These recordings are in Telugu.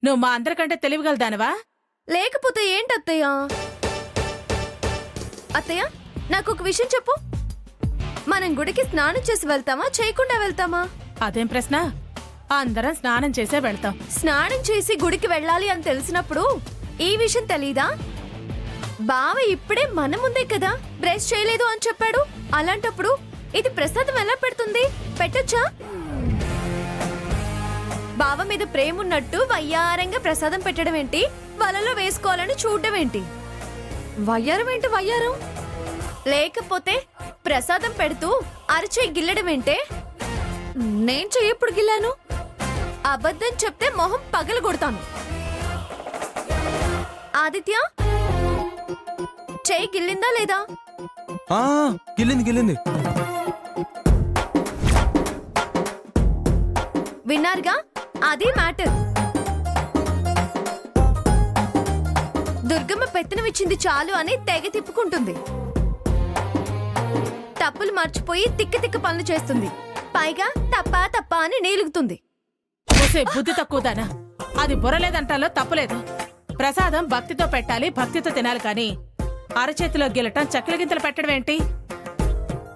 నువ్వు మా అందరికంటే తెలివిగలదానవా? లేకపోతే ఏంటత్తయ్య? అత్తయ్య, నాకు ఒక విషయం చెప్పు. మనం గుడికి స్నానం చేసి వెళ్తామా, చేయకుండా వెళ్తామా? అదేం ప్రశ్న? అందరం స్నానం చేసే వెళ్తాం. స్నానం చేసి గుడికి వెళ్ళాలి అని తెలిసినప్పుడు ఈ విషయం తెలీదా? బావ ఇప్పుడే మన ముందే కదా బ్రష్ చేయలేదు అని చెప్పాడు. అలాంటప్పుడు ఇది ప్రసాదం ఎలా పెడుతుంది? పెట్టొచ్చా? బావ మీద ప్రేమ ఉన్నట్టు వయ్యారంగా ప్రసాదం పెట్టడం ఏంటి? వలలో వేసుకోవాలని చూడడం ఏంటి? వయ్యారం ఏంటి వయ్యారం? లేకపోతే ప్రసాదం పెడుతూ అరచేయి గిల్లడం ఏంటే? నేను చెయ్యప్పుడు గిల్లాను. అబద్ధం చెప్తే మొహం పగలు కొడతాను. ఆదిత్య, చెయ్యి గిల్లిందా లేదా? గిల్లింది. విన్నారుగా, అది మ్యాటర్. దుర్గమ్మ పెత్తనం ఇచ్చింది చాలు అని తెగ తిప్పుకుంటుంది. తప్పులు మర్చిపోయి తిక్క పనులు చేస్తుంది. పైగా తప్ప అని నీలుగుతుంది. బుద్ధి తక్కువదానా? అది బుర్రలేదంటాలో తప్పులేదు. ప్రసాదం భక్తితో పెట్టాలి, భక్తితో తినాలి. కానీ అరచేతిలో గిలటం, చక్కెల గింతలు పెట్టడం ఏంటి?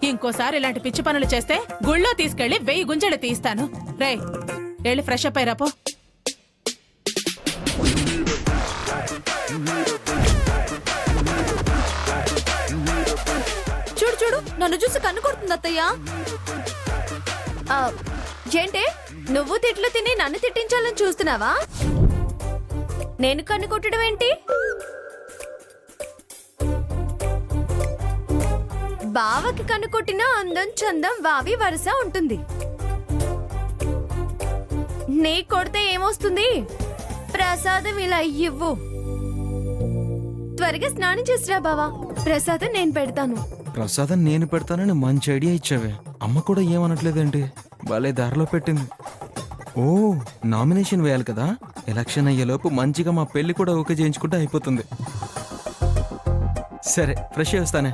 ఇంకోసారి ఇలాంటి పిచ్చి పనులు చేస్తే గుళ్ళో తీసుకెళ్లి 1000 గుంజలు తీస్తాను. రే, వెళ్ళి ఫ్రెష్ అప్ అయ్యాపో. చూడు, నన్ను చూసి కన్ను కొడుతుంది అత్తయ్య. ఏంటే, నువ్వు తిట్లు తిని నన్ను తిట్టించాలని చూస్తున్నావా? నేను కన్ను కొట్టడం ఏంటి? బావకి కన్ను కొట్టినా అందం చందం వావి వరుస ఉంటుంది. నీ కొడితే ఏమొస్తుంది? ప్రసాదం ఇలా ఇవ్వు. త్వరగా స్నానం చేసిరా బావా, ప్రసాదం నేను పెడతాను. ప్రసాదం నేను పెడతానని మంచి ఐడియా ఇచ్చావే. అమ్మ కూడా ఏమనట్లేదేంటి? భలే దారిలో పెట్టింది. ఓ, నామినేషన్ వేయాలి కదా. ఎలక్షన్ అయ్యేలోపు మంచిగా మా పెళ్లి కూడా ఓకే చేయించుకుంటే అయిపోతుంది. సరే, ఫ్రెష్ చేస్తానే.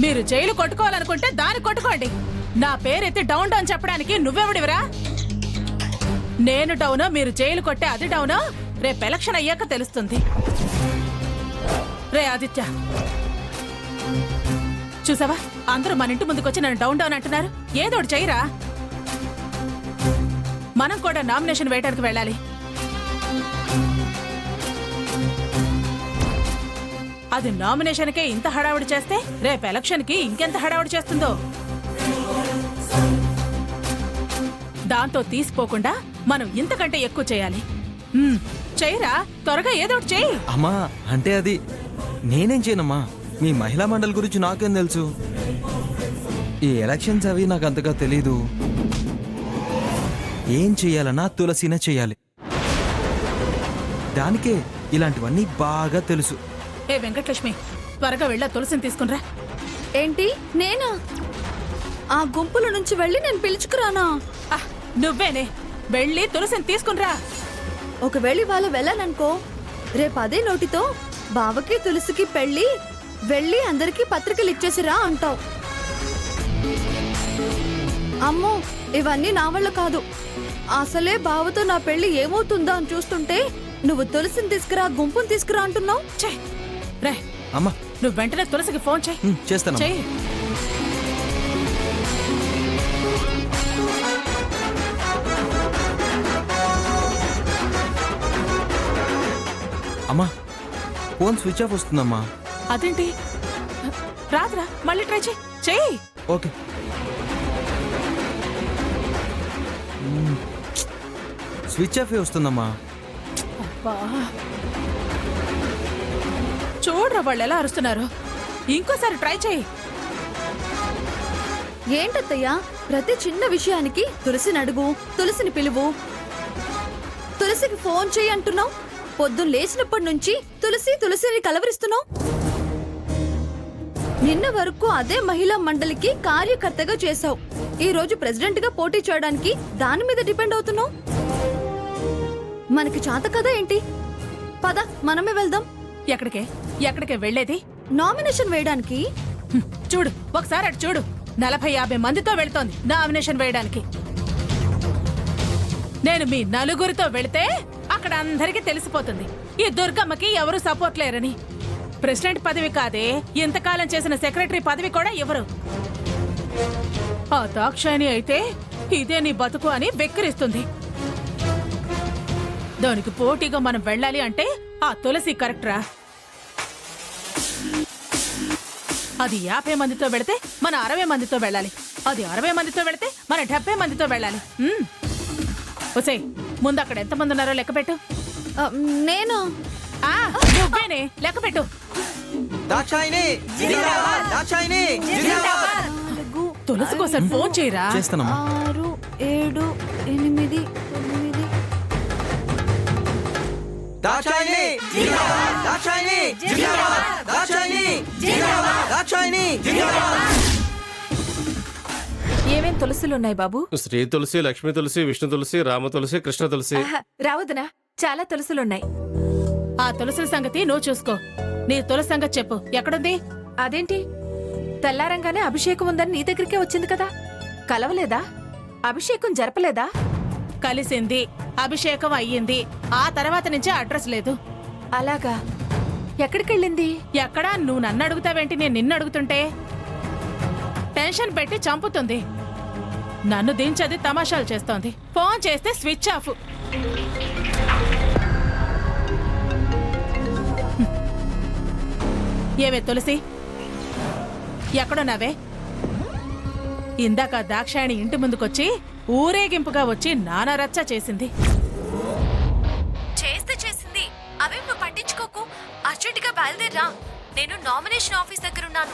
మీరు జైలు కొట్టుకోవాలనుకుంటే దాన్ని కొట్టుకోండి. నా పేరెత్తి డౌన్ డౌన్ చెప్పడానికి నువ్వెవడివరా? నేను డౌనో, మీరు జైలు కొట్టే అది డౌనో రేపు ఎలక్షన్ అయ్యాక తెలుస్తుంది. రే ఆదిత్య, చూసావా, అందరూ మన ఇంటి ముందుకొచ్చి నన్ను డౌన్ డౌన్ అంటున్నారు. ఏదోటి చెయ్యరా. మనం కూడా నామినేషన్ వేయడానికి వెళ్ళాలి. అది నామినేషన్కే ఇంత హడావుడి చేస్తే రేపు ఎలక్షన్కి ఇంకెంత హడావుడి చేస్తుందో. దాంతో తీసిపోకుండా మనం ఇంతకంటే ఎక్కువ చేయాలి. చెయ్యరా, త్వరగా ఏదోటి చెయ్యి. అమ్మా, అంటే అది నేనేం చేయనమ్మా. మీ మహిళా మండలి గురించి నాకేం తెలుసు? ఈ ఎలక్షన్స్ అవి నాకు అంతగా తెలీదు. ఏం చెయ్యాలన్నా తులసినే చెయ్యాలి. దానికే ఇలాంటివన్నీ బాగా తెలుసు. ఏ వెంకటలక్ష్మి, త్వరగా వెళ్ళా తులసిని తీసుకునిరా. ఏంటి, నేనా? ఆ గుంపుల నుంచి వెళ్ళి నేను పిలుచుకురానా? నువ్వేనే వెళ్ళి తులసిని తీసుకునిరా. ఒకవేళ ఇవాళ వెళ్ళాననుకో, రేపు అదే నోటితో బావకి తులసికి పెళ్లి, వెళ్ళి అందరికీ పత్రికలు ఇచ్చేసిరా అంటావు. అమ్మో, ఇవన్నీ నా వల్ల కాదు. అసలే బావతో నా పెళ్లి ఏమవుతుందా అని చూస్తుంటే నువ్వు తులసిని తీసుకురా, గుంపుని తీసుకురా అంటున్నావు. ఛే! రే, అమ్మా నువ్వు వెంటనే తులసికి ఫోన్ చేయి. చేస్తాను చెయ్యి. అమ్మా ఫోన్ స్విచ్ ఆఫ్ వస్తుందమ్మా. అదేంటి? రాదురా, మళ్ళీ ట్రై చేయి. చెయ్యి. ఓకే. స్విచ్ ఆఫ్ వస్తుందమ్మా. అబ్బా, చూడరా వాళ్ళు ఎలా అరుస్తున్నారు. ఇంకోసారి ట్రై చేయి. ఏంటత్తయ్యా, ప్రతి చిన్న విషయానికి తులసిని అడుగు, తులసిని పిలువు, తులసికి ఫోన్ చేయి అంటున్నావు. పొద్దున్న లేచినప్పటి నుంచి తులసి తులసిని కలవరిస్తున్నావు. నిన్న వరకు అదే మహిళా మండలికి కార్యకర్తగా చేశావు. ఈ రోజు ప్రెసిడెంట్ గా పోటీ చేయడానికి దాని మీద డిపెండ్ అవుతున్నావు. మనకి చేత కదా ఏంటి? పద, మనమే వెళ్దాం. ఎక్కడికే ఎక్కడికే వెళ్ళేది? నామినేషన్ వేయడానికి. చూడు, ఒకసారి అటు చూడు. 40-50 మందితో వెళ్తోంది నామినేషన్ వేయడానికి. నేను మీ నలుగురితో వెళితే అక్కడ అందరికీ తెలిసిపోతుంది ఈ దుర్గమ్మకి ఎవరు సపోర్ట్ లేరని. ప్రెసిడెంట్ పదవి కాదే, ఇంతకాలం చేసిన సెక్రటరీ పదవి కూడా ఎవరు. ఆ దాక్షాయణి అయితే ఇదే నీ బతుకు అని వెక్కిరిస్తుంది. దానికి పోటీగా మనం వెళ్ళాలి అంటే ఆ తులసి కరెక్టరా? అది 50 మందితో వెళితే మన 60 మందితో వెళ్ళాలి. అది 60 మందితో వెళితే మన 70 మందితో వెళ్ళాలి. ఒసేయ్, ముందు అక్కడ ఎంతమంది ఉన్నారో లెక్క పెట్టు. నేను నువ్వేనే లెక్క పెట్టు. తులసి కోసం ఫోన్ చేయరా. చేస్తానమ్మా. 6, 7, 8, 9. దాక్షాయిని జిందాబాద్, దాక్షాయిని జిందాబాద్, దాక్షాయిని జిందాబాద్, దాక్షాయిని జిందాబాద్. ఏమేం తులసులున్నాయి బాబు? శ్రీ తులసి, లక్ష్మీ తులసి, విష్ణు తులసి, రామ తులసి, కృష్ణ తులసి. రావద్దునా, చాలా తులసులున్నాయి. ఆ తులసి సంగతి నువ్వు చూసుకో. నీ తులసి సంగతి చెప్పు, ఎక్కడుంది? అదేంటి, తెల్లారంగానే అభిషేకం ఉందని నీ దగ్గరికే వచ్చింది కదా, కలవలేదా? అభిషేకం జరపలేదా? కలిసింది, అభిషేకం అయ్యింది. ఆ తర్వాత నుంచి అడ్రస్ లేదు. అలాగా, ఎక్కడికెళ్ళింది? ఎక్కడా? నువ్వు నన్ను అడుగుతావేంటి, నేను నిన్ను అడుగుతుంటే? టెన్షన్ పెట్టి చంపుతుంది. నన్ను దించది తమాషాలు చేస్తోంది. ఫోన్ చేస్తే స్విచ్ ఆఫ్. ఏవే తులసి, ఎక్కడున్నావే? ఇందాక దాక్షాయణి ఇంటి ముందుకొచ్చి ఊరేగింపుగా వచ్చి నానారచ్చ చేసింది. చేసింది, అవేం నువ్వు పట్టించుకోకు. అర్జెంటుగా బయలుదేరా, నేను నామినేషన్ ఆఫీస్ దగ్గరున్నాను.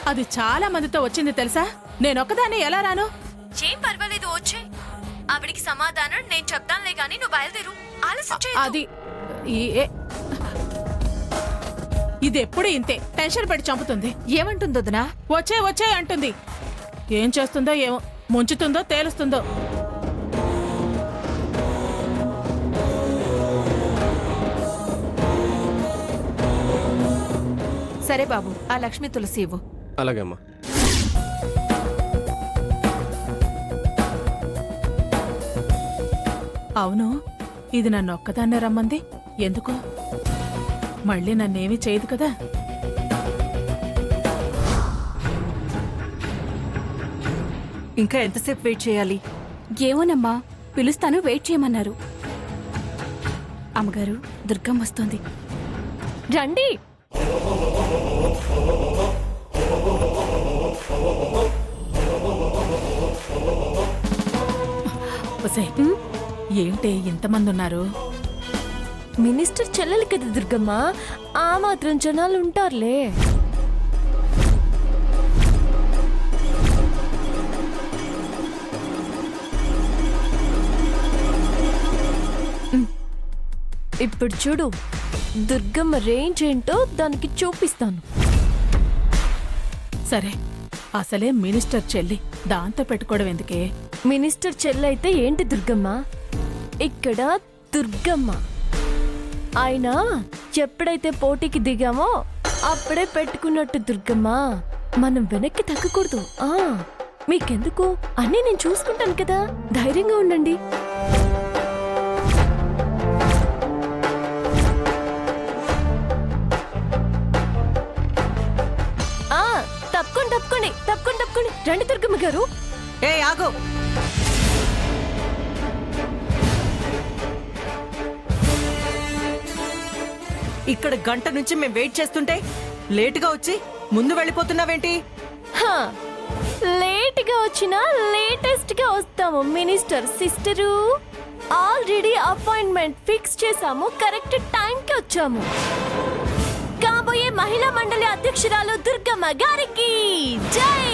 అది చాలా మందితో వచ్చింది తెలుసా? నేనొక్కదాన్ని ఎలా రాను? ఏం పర్వాలేదు, వచ్చే. ఆవిడికి సమాధానం నేను చెప్తానులే గాని నువ్వు బయలుదేరు. ఆలస్యం చేయొద్దు. అది ఇది ఎప్పుడు ఇంతే, టెన్షన్ పెట్టి చంపుతుంది. ఏమంటుందొదనా? వచ్చే అంటుంది. ఏం చేస్తుందో ఏమో, ముంచుతుందో తేలుస్తుందో. సరే బాబు, ఆ లక్ష్మీ తులసి ఇవ్వు. అలాగే అమ్మా. అవును, ఇది నన్ను ఒక్కదాన్నే రమ్మంది ఎందుకు? మళ్ళీ నన్నేమీ చేయదు కదా? ఇంకా ఎంతసేపు వెయిట్ చేయాలి? ఏమోనమ్మా, పిలుస్తాను, వెయిట్ చేయమన్నారు. అమ్మగారు, దుర్గమ్మ వస్తుంది, రండి. ఏంటి ఇంతమంది ఉన్నారు? మినిస్టర్ చెల్లెలి కదా దుర్గమ్మ, ఆ మాత్రం జనాలు ఉంటారులే. ఇప్పుడు చూడు, దుర్గమ్మ రేంజ్ ఏంటో దానికి చూపిస్తాను. సరే, అసలే మినిస్టర్ చెల్లి, దాంతో పెట్టుకోవడం ఎందుకే? మినిస్టర్ చెల్లె అయితే ఏంటి దుర్గమ్మ, ఇక్కడ దుర్గమ్మ. ఆయన ఎప్పుడైతే పోటీకి దిగామో అప్పుడే పెట్టుకున్నట్టు దుర్గమ్మ. మనం వెనక్కి తగ్గకూడదు. మీకెందుకు, అన్నీ నేను చూసుకుంటాను కదా, ధైర్యంగా ఉండండి. తప్పుకోండి. రండి దుర్గమ్మ గారు. ఏ ఆగు. ఇక్కడ గంట నుంచి మేము వెయిట్ చేస్తుంటే లేటుగా వచ్చి ముందు వెళ్ళిపోతున్నావేంటి? హా, లేట్గా వచ్చినా లేటెస్ట్ గా వస్తాము minister sister. Already appointment fix చేసాము, కరెక్ట్ టైంకి వచ్చాము. కాబోయే మహిళా మండలి అధ్యక్షురాలు దుర్గమ్మ గారికి జై.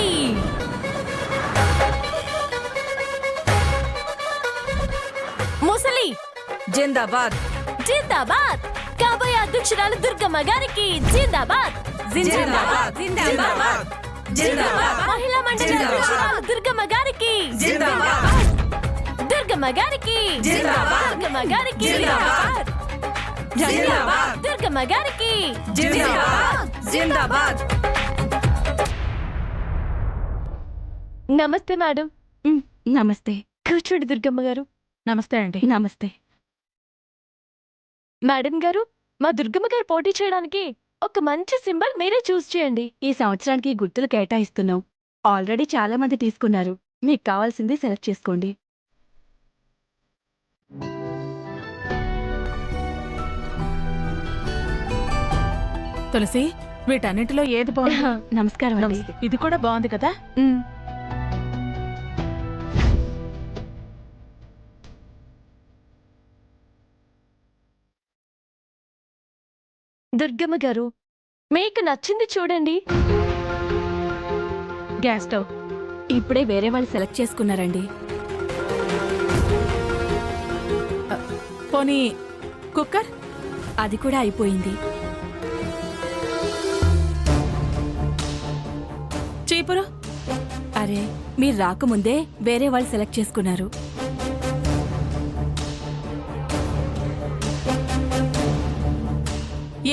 ముసలి జిందాబాద్. జిందాబాద్. కాబోయే అధ్యక్షురాలు దుర్గమ్మ గారికి జిందాబాద్. జిందాబాద్. జిందాబాద్. జిందాబాద్. మహిళా మండలి అధ్యక్షురాలు దుర్గమ్మ గారికి జిందాబాద్. దుర్గమ్మ గారికి జిందాబాద్. దుర్గమ్మ గారికి జిందాబాద్. జిందాబాద్. దుర్గమ్మ గారికి జిందాబాద్. జిందాబాద్. నమస్తే మేడం. నమస్తే. కూర్చోండి దుర్గమ్మ గారు. నమస్తే అండి. నమస్తే. మేడం గారు, మా దుర్గమ్మ గారు పోటీ చేయడానికి ఒక మంచి సింబల్ మీరే చూస్ చేయండి. ఈ సంవత్సరానికి గుర్తులు కేటాయిస్తున్నాం. ఆల్రెడీ చాలా మంది తీసుకున్నారు. మీకు కావాల్సింది సెలెక్ట్ చేసుకోండి. తులసి, వీటన్నిటిలో ఏది బాగుంది? నమస్కారం అండి. ఇది కూడా బాగుంది కదా. మ్, దుర్గమ్మ గారు, మీకు నచ్చింది చూడండి. Gas stove. ఇప్పుడే వేరే వాళ్ళు సెలెక్ట్ చేసుకున్నారండి. పోనీ కుక్కర్. అది కూడా అయిపోయింది. చీపురు. అరే, మీరు రాకముందే వేరే వాళ్ళు సెలెక్ట్ చేసుకున్నారు.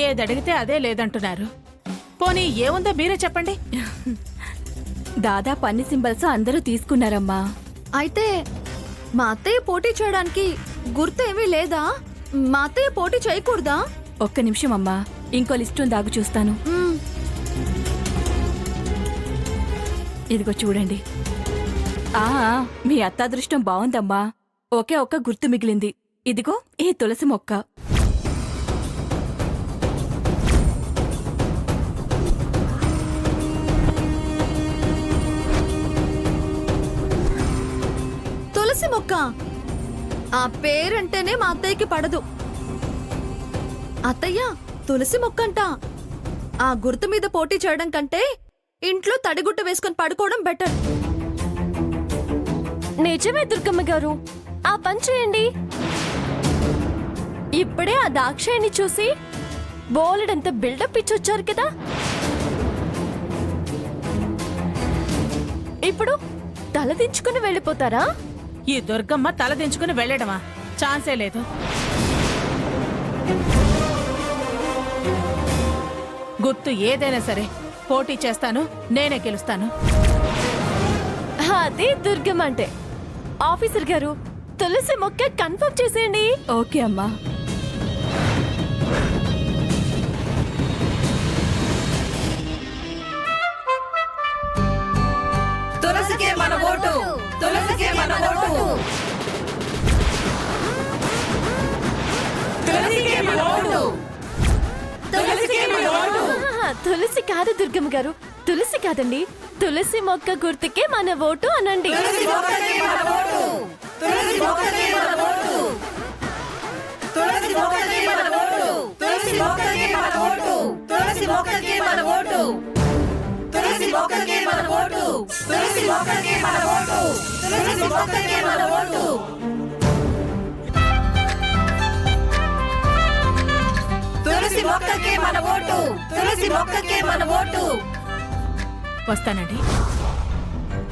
ఏదడిగితే అదే లేదంటున్నారు. పోనీ ఏముందో మీరే చెప్పండి. దాదాపు అన్ని సింబల్స్ అందరూ తీసుకున్నారమ్మా. అయితే మా అత్తయ్య పోటీ చేయడానికి గుర్తు ఏమీ లేదా? మా అత్తయ్య పోటీ చేయకూడదా? ఒక్క నిమిషం అమ్మా, ఇంకో లిస్టు దాగు చూస్తాను. ఇదిగో చూడండి. మీ అత్తాదృష్టం బాగుందమ్మా. ఒకే ఒక్క గుర్తు మిగిలింది. ఇదిగో ఈ తులసి మొక్క. తులసి మొక్క. ఆ పేరంటేనే మా అత్తయ్యకి పడదు. అత్తయ్య, తులసి మొక్కంట. ఆ గుర్తు మీద పోటీ చేయడం కంటే ఇంట్లో తడిగుట్ట వేసుకొని పడుకోవడం బెటర్. నిజమే దుర్గమ్మ గారు, ఆ పని చేయండి. ఇప్పుడే ఆ దాక్షాయిని చూసి బోలెడంత బిల్డప్ ఇచ్చొచ్చారు కదా. ఇప్పుడు తలదించుకుని వెళ్ళిపోతారా? ఈ దుర్గమ్మ తలదించుకుని వెళ్ళడమా? ఛాన్సే లేదు. గుర్తు ఏదైనా సరే పోటీ చేస్తాను, నేనే గెలుస్తాను. అదే దుర్గమ్మ అంటే. ఆఫీసర్ గారు, తులసి మొక్క కన్ఫర్మ్ చేసేయండి. ఓకే అమ్మా. తులసికే మన ఓటు. తులసికే మన ఓటు. తులసికే మన ఓటు. తులసికే మన ఓటు. తులసి కాదు దుర్గమ్మ గారు, తులసి కాదండి. తులసి మొక్క గుర్తుకే మన ఓటు అనండి. తులసి మొక్కకే మన ఓటు. తులసి మొక్కకే మన ఓటు. తులసి మొక్కకే మన ఓటు. తులసి మొక్కకే మన ఓటు. తులసి మొక్కకే మన ఓటు. తులసి మొక్కకే మన ఓటు. తులసి మొక్కకే మన ఓటు. తులసి మొక్కకే మన ఓటు. తులసి మొక్కకే మన ఓటు. తులసి మొక్కకే మన ఓటు. వస్తానండి.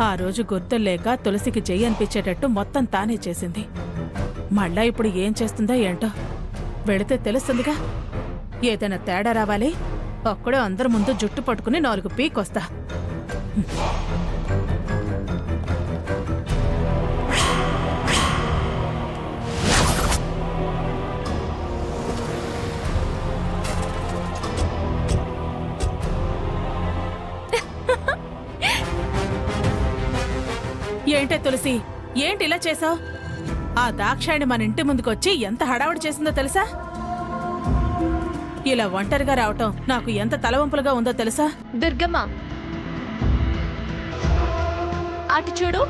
ఆ రోజు గుర్తులు లేక తులసికి చెయ్యి అనిపించేటట్టు మొత్తం తానే చేసింది. మళ్ళా ఇప్పుడు ఏం చేస్తుందో ఏంటో వెళితే తెలుస్తుందిగా. ఏదైనా తేడా రావాలి, అక్కడే అందరి ముందు జుట్టు పట్టుకుని 4 పీకొస్తా. ఏంటే తులసి, ఏంటి ఇలా చేసావు? ఆ దాక్షాయణి మన ఇంటి ముందుకొచ్చి ఎంత హడావుడి చేసిందో తెలుసా? ఇలా ఒంటరిగా రావటం నాకు ఎంత తలవంపులుగా ఉందో తెలుసా? దుర్గమ్మ అటు చూడు.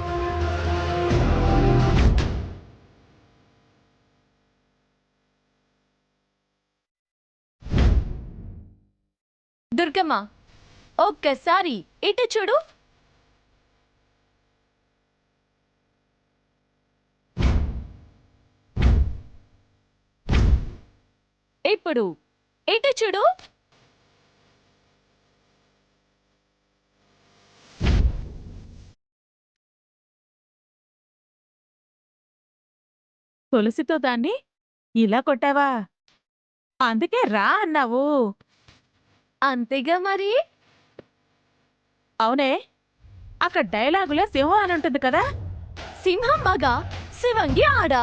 దుర్గమ్మ ఒక్కసారి ఇటు చూడు. ఇప్పుడు ఇటు చూడు. తులసితో దాన్ని ఇలా కొట్టావా? అందుకే రా అన్నావు. అంతేగా మరి. అవునే, అక్కడ డైలాగులో సింహం అని ఉంటుంది కదా. సింహం మగ, శివంగి ఆడ.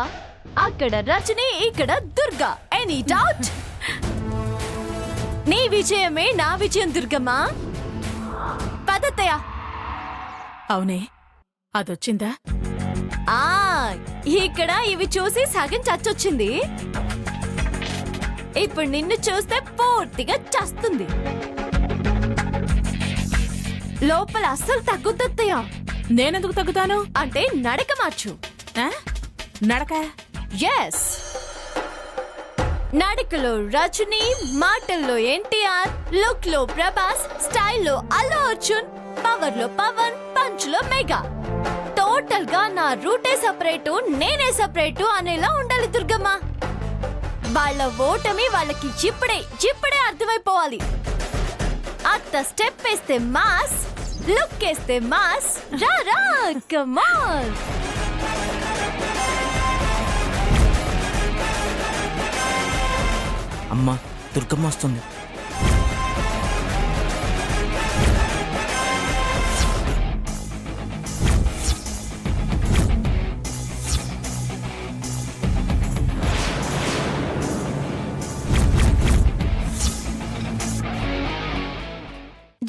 అక్కడ రజని, ఇక్కడ దుర్గా. Any doubt? నీ విజయమే నా విజయం దుర్గమ్మ. పదత్తయ్య. అవునే, అదొచ్చిందా? ఆ ఇక్కడ ఇవి చూసి సగం చచ్చొచ్చింది. ఇప్పుడు నిన్ను చూస్తే పూర్తిగా చస్తుంది. లోపల అస్సలు తగ్గుతత్తయ్య. నేనెందుకు తగ్గుతాను? అంటే నడక మార్చు. ఆ? నడక? ఎస్. నడకలో రజని, మాటల్లో ఎన్టీఆర్, లుక్ లో ప్రభాస్, స్టైల్లో అల్లు అర్జున్, పవర్ లో పవన్, పంచ్ లో మెగా. టోటల్ గా నా రూటే సపరేటు, నేనే సపరేటు అనేలా ఉండాలి దుర్గమ్మ. వాళ్ళ ఓటమి వాళ్ళకి ఇప్పుడే అర్థమైపోవాలి. అత్త స్టెప్ వేస్తే మాస్, లుక్ వేస్తే మాస్. రా రా కమాన్. అమ్మా, దుర్గమ్మ వస్తుంది.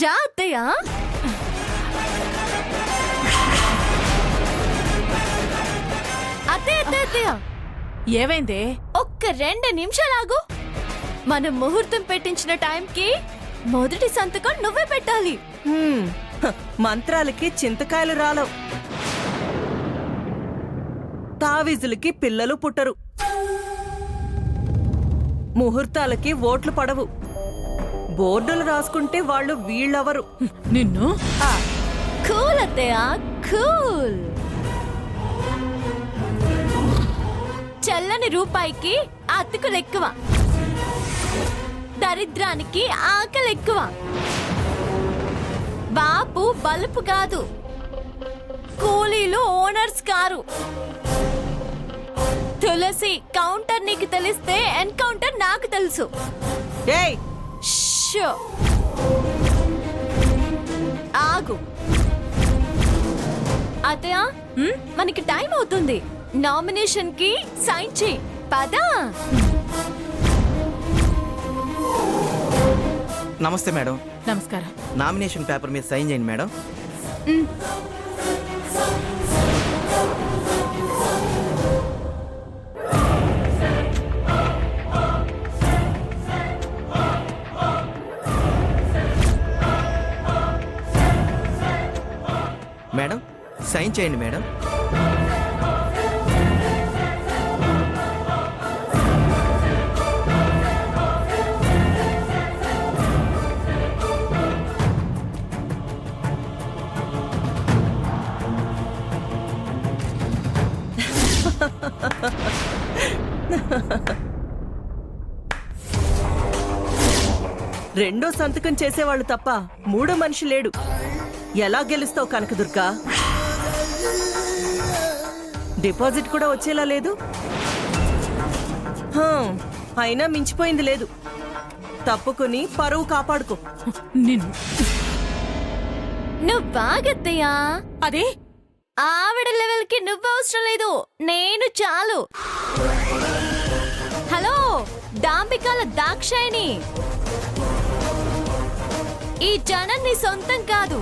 జా అత్తయ్య. అత్తయ్య ఏమైందే? ఒక్క 2 నిమిషాలాగు. మనం ముహూర్తం పెట్టించిన టైంకి మొదటి సంతకం నువ్వే పెట్టాలి. మంత్రాలకి చింతకాయలు రాలవు, తావీజులకి పిల్లలు పుట్టరు, ముహూర్తాలకి ఓట్లు పడవు, బోర్డులు రాసుకుంటే వాళ్ళు వీళ్ళెవరు. నిన్ను కూల్ అత్తయ్య, కూల్. చల్లని రూపాయికి అతుకులు ఎక్కువ, దరిద్రానికి ఆకలి ఎక్కువ. బాపు బలుపు కాదు, కూలీలు ఓనర్స్ కారు. తులసి కౌంటర్ నీకు తెలిస్తే ఎన్కౌంటర్ నాకు తెలుసు. ఏయ్, షో ఆగు. అత్తయ్య మనకి టైం అవుతుంది. నామినేషన్ కి సైన్ చేయి. పదా. నమస్తే మేడం. నమస్కారం. నామినేషన్ పేపర్ మీద సైన్ చేయండి మేడం. మేడం, సైన్ చేయండి మేడం. రెండో సంతకం చేసేవాళ్ళు తప్ప మూడో మనిషి లేడు. ఎలా గెలుస్తావు కనకదుర్గా? డిపాజిట్ కూడా వచ్చేలా లేదు. అయినా మించిపోయింది లేదు. తప్పుకుని పరువు కాపాడుకో. నిన్ను నువ్వు బాగత్తయ్యా. అది ఆవిడ లెవెల్ కి నువ్వు అవసరం లేదు, నేను చాలు. హలో డాంబికాల దాక్షాయిని, ఈ జనం నీ సొంతం కాదు.